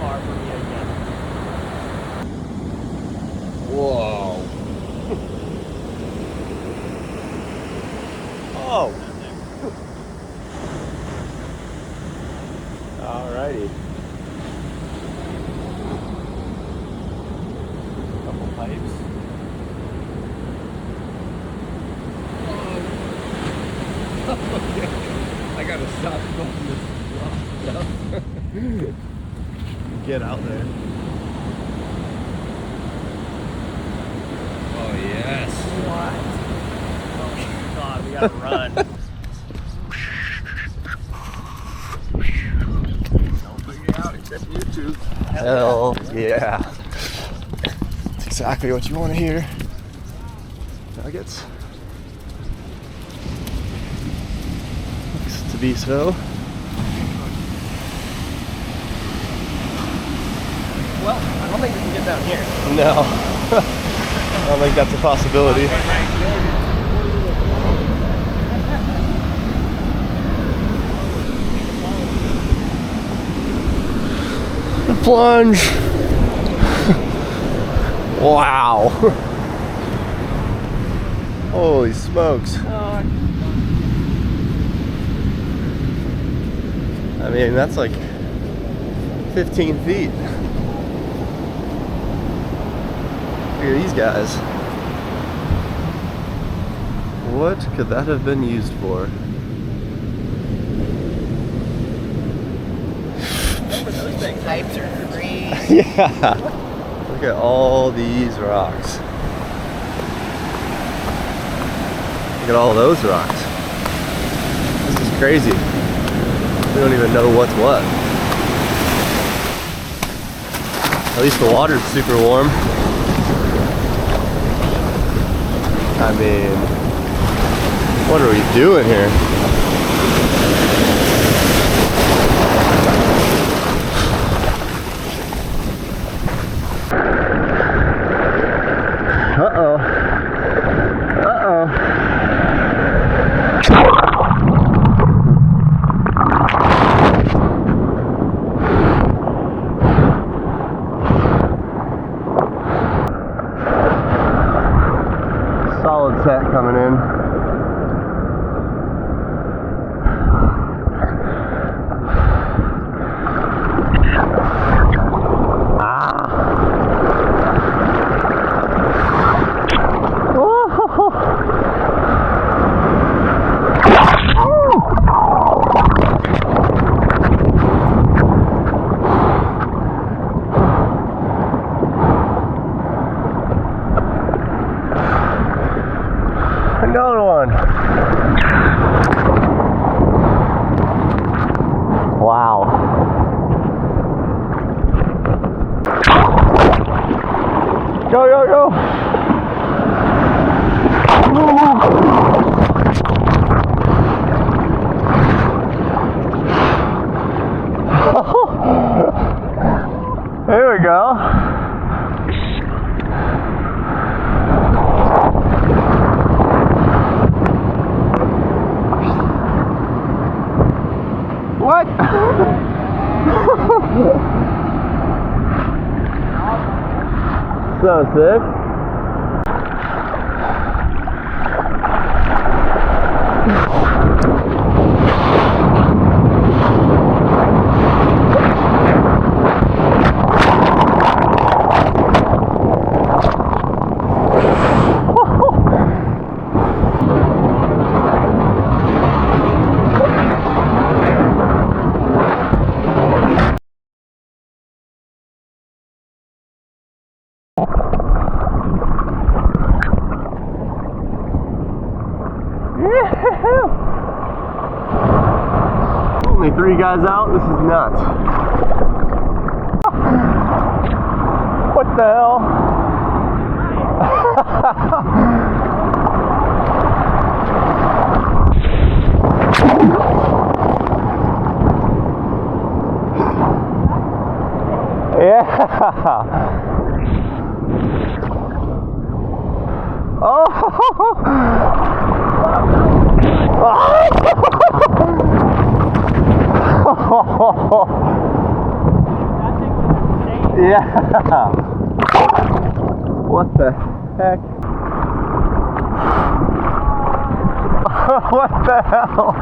far from you again. Whoa. Oh. Alrighty. Couple pipes. I gotta stop fucking this rock. Get out there. Oh yes. What? Oh god, we gotta run. Don't figure it out except YouTube. Hell yeah. That's exactly what you want to hear. Nuggets. Looks to be so. Well, I don't think we can get down here. No. I don't think that's a possibility. The plunge. Wow. Holy smokes. I mean, that's like 15 feet. Look at these guys. What could that have been used for? Those big pipes are crazy. Yeah. Look at all these rocks. Look at all those rocks. This is crazy. We don't even know what's what. At least the water's super warm. I mean, what are we doing here? Uh-oh. Uh-oh. Solid set coming in. Another one. Wow. Go, go, go. There we go. What? So sick. Only 3 guys out. This is nuts. What the hell? Yeah. Oh. Yeah. What the heck? What the hell?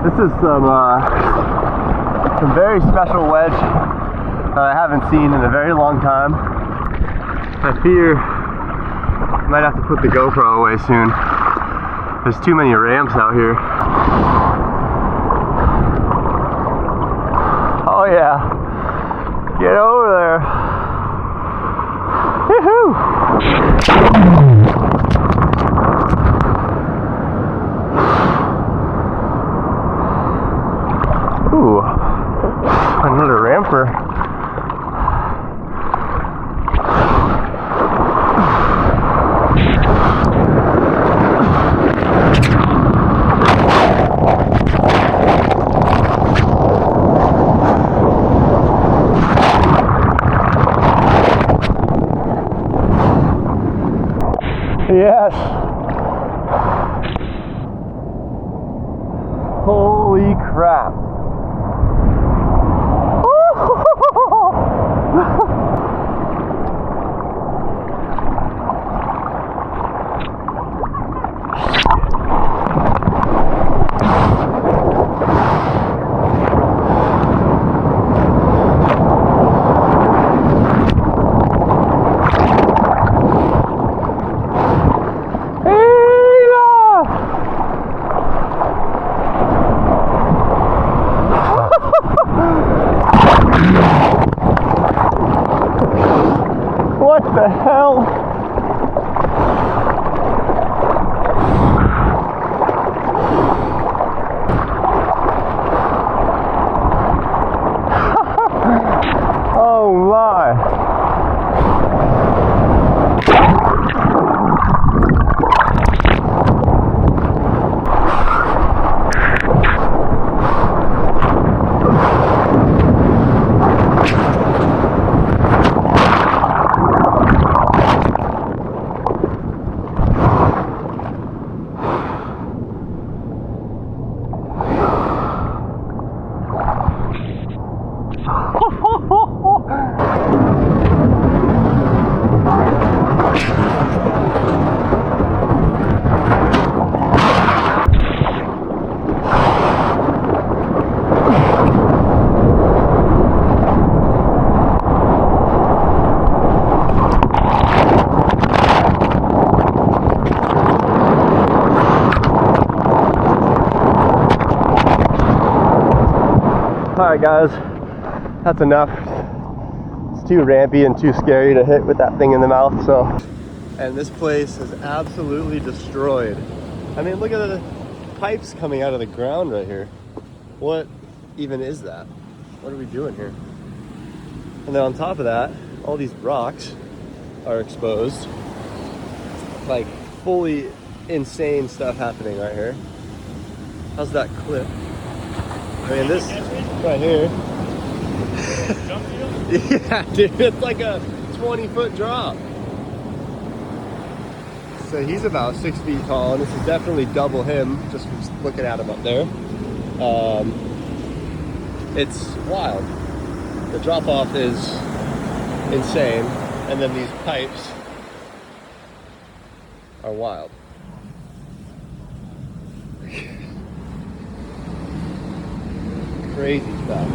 This is some very special wedge that I haven't seen in a very long time. I fear I might have to put the GoPro away soon. There's too many ramps out here. Oh yeah, get over there. Woohoo! Ooh, another ramper. Yes. Holy crap. What the hell? Oh my. Alright guys, that's enough. It's too rampy and too scary to hit with that thing in the mouth, so. And this place is absolutely destroyed. I mean, look at the pipes coming out of the ground right here. What even is that? What are we doing here? And then on top of that, all these rocks are exposed. Like fully insane stuff happening right here. How's that clip? I mean, this right here. Yeah, dude, it's like a 20-foot drop. So he's about 6 feet tall, and this is definitely double him, just from looking at him up there. It's wild. The drop off is insane, and then these pipes are wild. Crazy stuff.